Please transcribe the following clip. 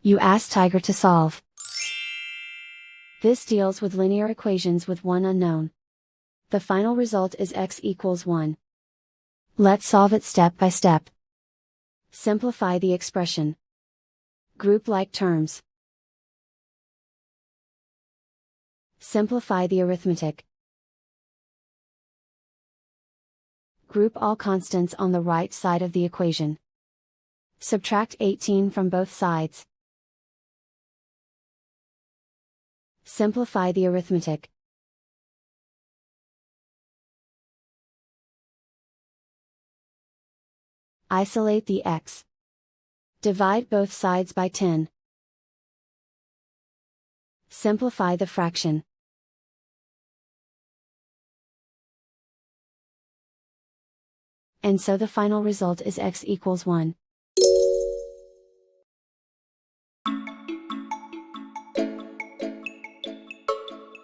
You ask Tiger to solve. This deals with linear equations with one unknown. The final result is x equals 1. Let's solve it step by step. Simplify the expression. Group like terms. Simplify the arithmetic. Group all constants on the right side of the equation. Subtract 18 from both sides. Simplify the arithmetic. Isolate the x. Divide both sides by 10. Simplify the fraction. And so the final result is x equals 1.